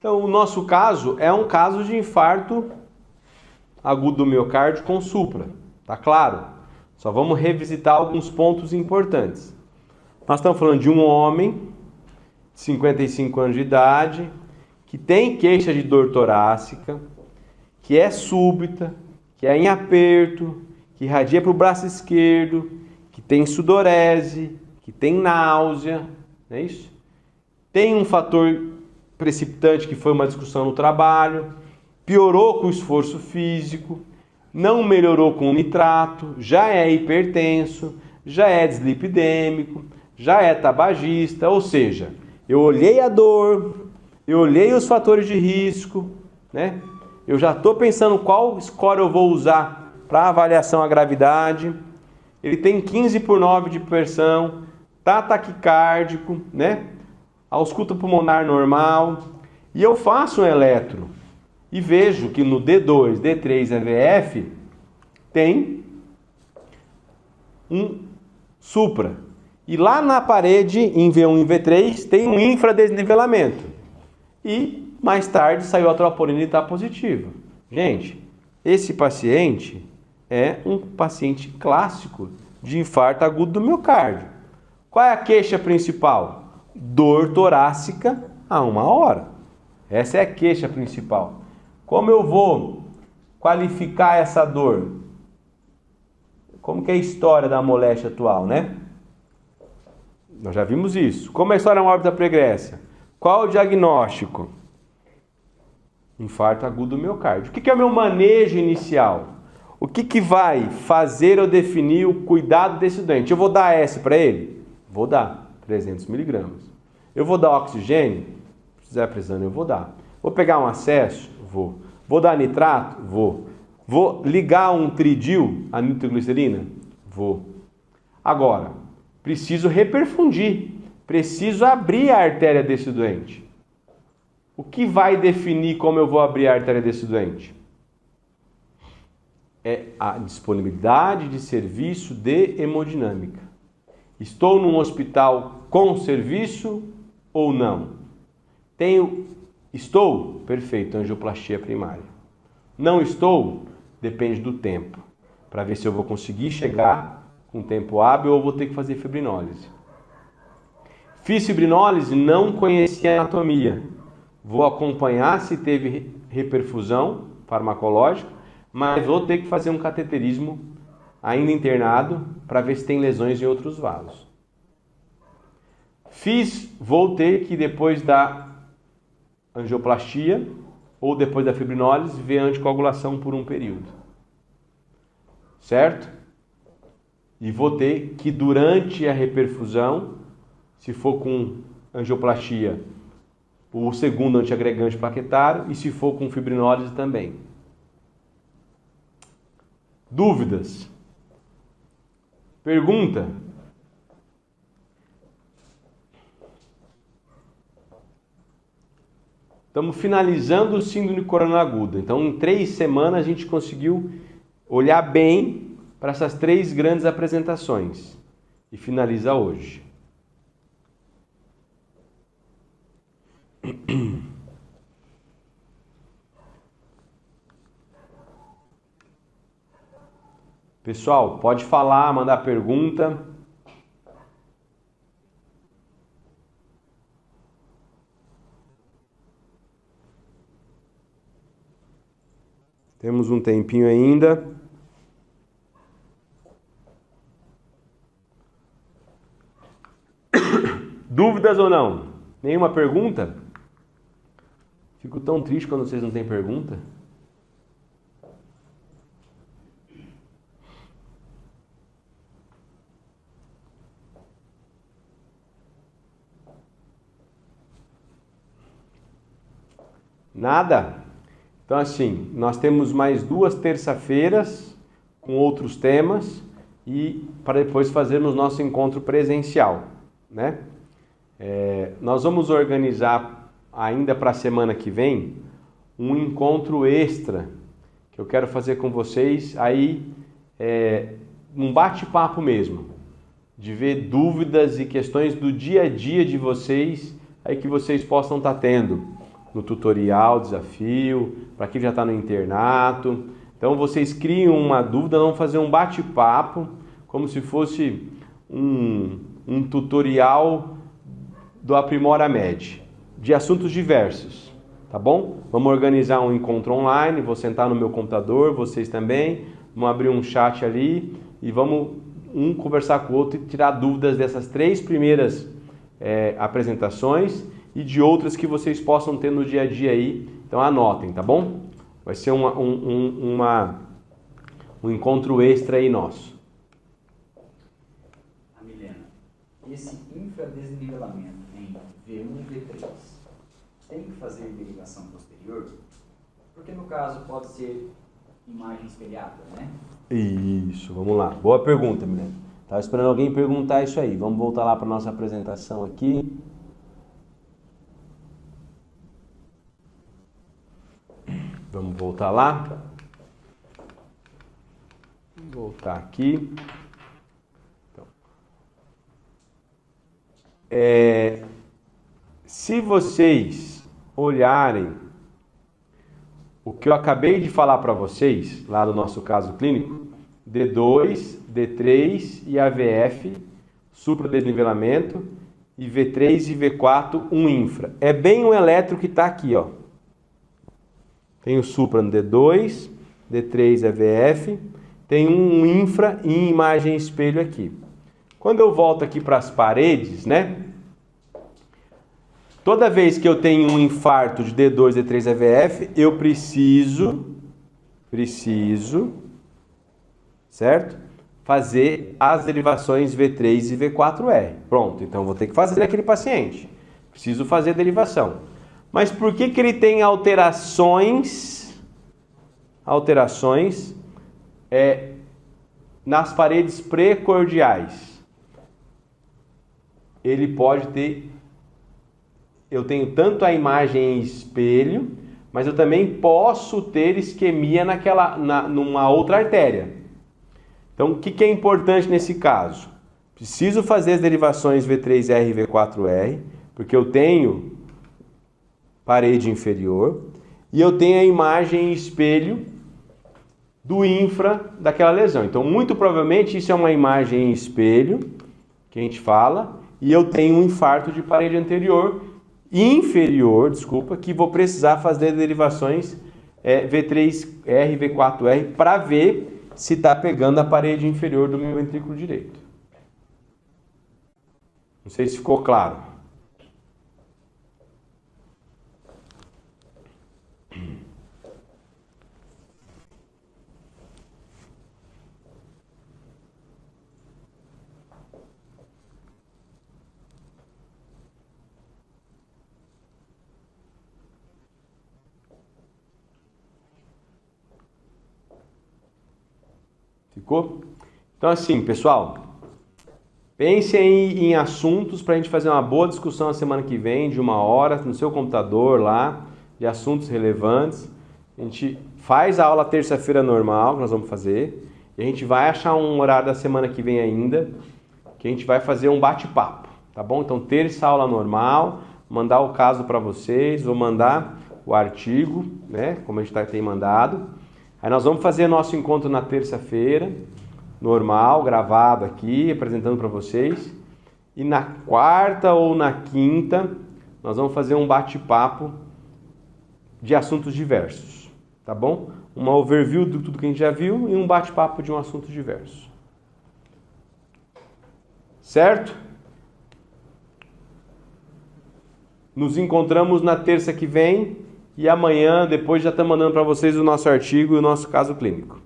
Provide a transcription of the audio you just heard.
Então, o nosso caso é um caso de infarto agudo do miocárdio com supra, tá claro? Só vamos revisitar alguns pontos importantes. Nós estamos falando de um homem de 55 anos de idade, que tem queixa de dor torácica, que é súbita, que é em aperto, que irradia para o braço esquerdo, que tem sudorese, que tem náusea, não é isso? Tem um fator precipitante que foi uma discussão no trabalho, piorou com o esforço físico, não melhorou com o nitrato, já é hipertenso, já é dislipidêmico, já é tabagista, ou seja, eu olhei a dor, eu olhei os fatores de risco, né? Eu já estou pensando qual score eu vou usar para avaliação à gravidade. Ele tem 15/9 de pressão, tá taquicárdico, né? Ausculta pulmonar normal. E eu faço um eletro e vejo que no D2, D3 EVF tem um supra. E lá na parede, em V1 e V3, tem um infradesnivelamento. E mais tarde saiu a troponina e está positiva. Gente, esse paciente é um paciente clássico de infarto agudo do miocárdio. Qual é a queixa principal? Dor torácica a 1 hora. Essa é a queixa principal. Como eu vou qualificar essa dor? Como que é a história da moléstia atual, né? Nós já vimos isso. Como é a história da órbita pregressa? Qual o diagnóstico? Infarto agudo do miocárdio. O que é o meu manejo inicial? O que vai fazer eu definir o cuidado desse doente? Eu vou dar S para ele? Vou dar 300 miligramas. Eu vou dar oxigênio? Se precisar precisando, eu vou dar. Vou pegar um acesso? Vou. Vou dar nitrato? Vou. Vou ligar um tridil, a nitroglicerina? Vou. Agora, preciso reperfundir. Preciso abrir a artéria desse doente. O que vai definir como eu vou abrir a artéria desse doente? É a disponibilidade de serviço de hemodinâmica. Estou num hospital com serviço ou não? Estou? Perfeito, angioplastia primária. Não estou? Depende do tempo. Para ver se eu vou conseguir chegar com tempo hábil ou vou ter que fazer fibrinólise. Fiz fibrinólise, não conheci a anatomia. Vou acompanhar se teve reperfusão farmacológica, mas vou ter que fazer um cateterismo ainda internado para ver se tem lesões em outros vasos. Vou ter que depois da angioplastia ou depois da fibrinólise ver a anticoagulação por um período. Certo? E vou ter que durante a reperfusão, se for com angioplastia, o segundo antiagregante plaquetário e se for com fibrinólise também. Dúvidas? Pergunta? Estamos finalizando o síndrome coronariana aguda. Então, em 3 semanas, a gente conseguiu olhar bem para essas 3 grandes apresentações. E finaliza hoje. Pessoal, pode falar, mandar pergunta. Temos um tempinho ainda. Dúvidas ou não? Nenhuma pergunta? Fico tão triste quando vocês não têm pergunta. Nada? Então assim, nós temos mais 2 terça-feiras com outros temas e para depois fazermos nosso encontro presencial, né? Nós vamos organizar ainda para a semana que vem um encontro extra que eu quero fazer com vocês aí, um bate-papo mesmo, de ver dúvidas e questões do dia a dia de vocês aí que vocês possam estar tendo. no tutorial, desafio, para quem já está no internato. Então vocês criam uma dúvida, vamos fazer um bate-papo, como se fosse um tutorial do Aprimora Med, de assuntos diversos, tá bom? Vamos organizar um encontro online, vou sentar no meu computador, vocês também, vamos abrir um chat ali e vamos um conversar com o outro e tirar dúvidas dessas 3 primeiras apresentações e de outras que vocês possam ter no dia a dia aí. Então anotem, tá bom? Vai ser um encontro extra aí nosso. A Milena, esse infradesnivelamento em V1 e V3 tem que fazer derivação posterior? Porque no caso pode ser imagem espelhada, né? Isso, vamos lá. Boa pergunta, Milena. Estava esperando alguém perguntar isso aí. Vamos voltar lá para a nossa apresentação aqui. Vamos voltar lá. Vou voltar aqui. Então, se vocês olharem o que eu acabei de falar para vocês, lá no nosso caso clínico, D2, D3 e AVF, supradesnivelamento, e V3 e V4, um infra. É bem um eletro que está aqui, ó. Tem o supra no D2, D3 AVF, tem um infra em imagem espelho aqui. Quando eu volto aqui para as paredes, né? Toda vez que eu tenho um infarto de D2, D3 AVF, eu preciso, certo? Fazer as derivações V3 e V4R. Pronto, então vou ter que fazer naquele paciente. Preciso fazer a derivação. Mas por que ele tem alterações nas paredes precordiais? Ele pode ter... Eu tenho tanto a imagem em espelho, mas eu também posso ter isquemia numa outra artéria. Então, o que é importante nesse caso? Preciso fazer as derivações V3R e V4R, porque eu tenho parede inferior e eu tenho a imagem em espelho do infra daquela lesão. Então, muito provavelmente, isso é uma imagem em espelho, que a gente fala, e eu tenho um infarto de parede inferior, que vou precisar fazer derivações V3R e V4R para ver se está pegando a parede inferior do meu ventrículo direito. Não sei se ficou claro. Ficou? Então assim, pessoal, pensem em assuntos para a gente fazer uma boa discussão a semana que vem, de 1 hora, no seu computador lá, de assuntos relevantes. A gente faz a aula terça-feira normal, que nós vamos fazer, e a gente vai achar um horário da semana que vem ainda, que a gente vai fazer um bate-papo, tá bom? Então terça aula normal, mandar o caso para vocês, vou mandar o artigo, né, como a gente tem mandado. Aí nós vamos fazer nosso encontro na terça-feira, normal, gravado aqui, apresentando para vocês. E na quarta ou na quinta, nós vamos fazer um bate-papo de assuntos diversos, tá bom? Uma overview de tudo que a gente já viu e um bate-papo de um assunto diverso. Certo? Nos encontramos na terça que vem. E amanhã, depois já estamos mandando para vocês o nosso artigo e o nosso caso clínico.